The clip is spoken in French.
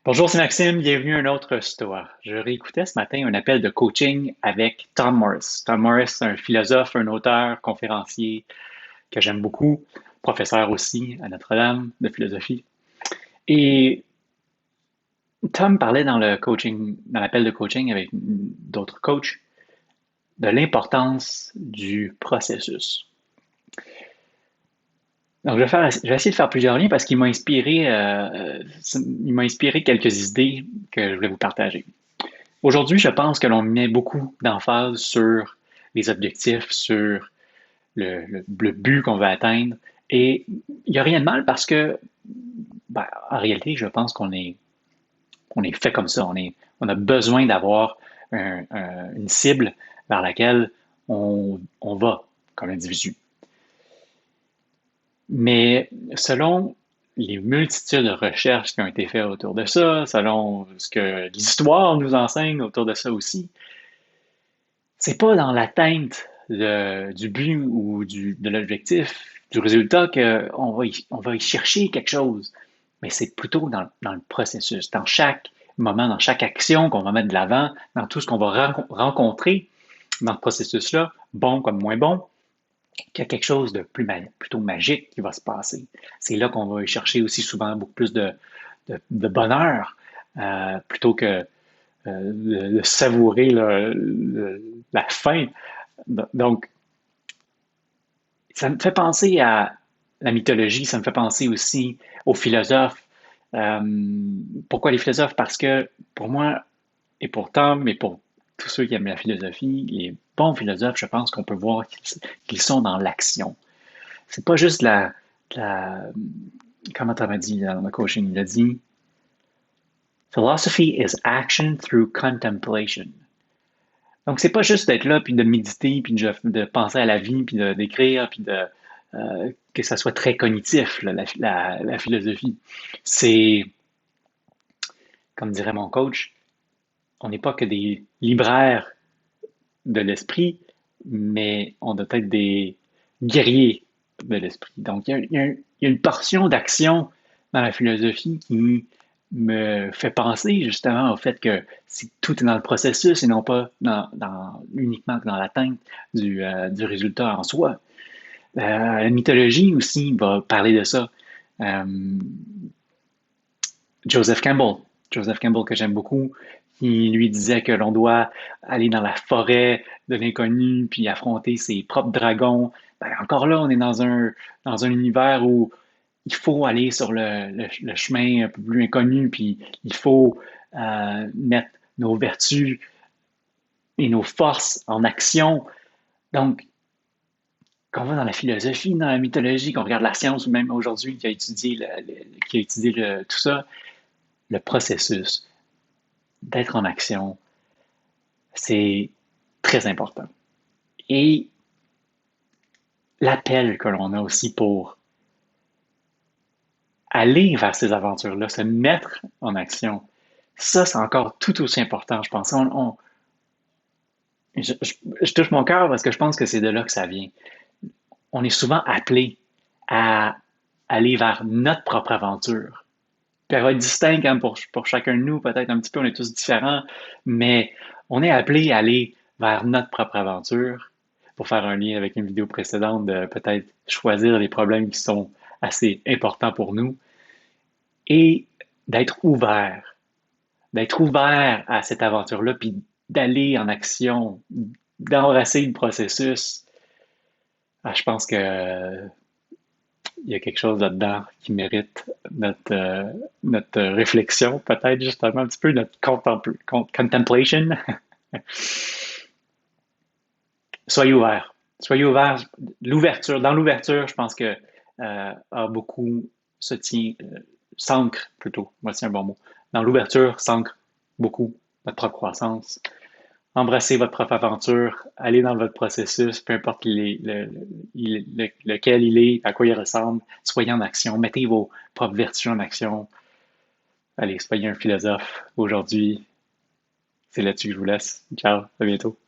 Bonjour, c'est Maxime, bienvenue à un autre Stoa. Je réécoutais ce matin un appel de coaching avec Tom Morris. Tom Morris, c'est un philosophe, un auteur, conférencier que j'aime beaucoup, professeur aussi à Notre-Dame de philosophie. Et Tom parlait dans le coaching, dans l'appel de coaching avec d'autres coachs, de l'importance du processus. Donc, je vais essayer de faire plusieurs liens parce qu'il m'a inspiré quelques idées que je voulais vous partager. Aujourd'hui, je pense que l'on met beaucoup d'emphase sur les objectifs, sur le but qu'on veut atteindre. Et il n'y a rien de mal parce que, en réalité, je pense on est fait comme ça. On a besoin d'avoir une cible vers laquelle on va comme individu. Mais selon les multitudes de recherches qui ont été faites autour de ça, selon ce que l'histoire nous enseigne autour de ça aussi, c'est pas dans l'atteinte du but ou de l'objectif, du résultat on va y chercher quelque chose, mais c'est plutôt dans le processus, dans chaque moment, dans chaque action qu'on va mettre de l'avant, dans tout ce qu'on va rencontrer dans ce processus-là, bon comme moins bon, qu'il y a quelque chose de plutôt magique qui va se passer. C'est là qu'on va y chercher aussi souvent beaucoup plus de bonheur, plutôt que de savourer la fin. Donc, ça me fait penser à la mythologie, ça me fait penser aussi aux philosophes. Euh, Pourquoi les philosophes? Parce que pour moi, et pour Tom, et pour tous ceux qui aiment la philosophie, les bons philosophes, je pense qu'on peut voir qu'ils sont dans l'action. C'est pas juste la comment Tom a dit dans le coaching, il a dit Philosophy is action through contemplation. Donc, c'est pas juste d'être là, puis de méditer, puis de penser à la vie, puis d'écrire, puis que ça soit très cognitif, là, la philosophie. C'est, comme dirait mon coach, on n'est pas que des libraires de l'esprit, mais on doit être des guerriers de l'esprit. Donc, il y a une portion d'action dans la philosophie qui me fait penser justement au fait que si tout est dans le processus et non pas uniquement dans l'atteinte du résultat en soi. La mythologie aussi va parler de ça. Euh, Joseph Campbell, Joseph Campbell que j'aime beaucoup, qui lui disait que l'on doit aller dans la forêt de l'inconnu puis affronter ses propres dragons. Ben, encore là, on est dans un univers où il faut aller sur le chemin un peu plus inconnu, puis il faut mettre nos vertus et nos forces en action. Donc, qu'on va dans la philosophie, dans la mythologie, qu'on regarde la science, ou même aujourd'hui qui a étudié tout ça, le processus d'être en action, c'est très important. Et l'appel que l'on a aussi pour aller vers ces aventures-là, se mettre en action, ça, c'est encore tout aussi important, je pense. Je touche mon cœur parce que je pense que c'est de là que ça vient. On est souvent appelé à aller vers notre propre aventure. Puis elle va être distincte hein, pour chacun de nous, peut-être un petit peu, on est tous différents, mais on est appelé à aller vers notre propre aventure pour faire un lien avec une vidéo précédente de peut-être choisir les problèmes qui sont assez importants pour nous et d'être ouvert à cette aventure-là, puis d'aller en action, d'embrasser le processus. Ah, je pense que il y a quelque chose là-dedans qui mérite notre réflexion, peut-être justement un petit peu notre contemplation. Soyez ouverts. Soyez ouverts. Dans l'ouverture, je pense que a beaucoup se tient, s'ancre plutôt, voici un bon mot. Dans l'ouverture s'ancre beaucoup votre propre croissance. Embrassez votre propre aventure, allez dans votre processus, peu importe lequel il est, à quoi il ressemble, soyez en action, mettez vos propres vertus en action. Allez, soyez un philosophe aujourd'hui. C'est là-dessus que je vous laisse. Ciao, à bientôt.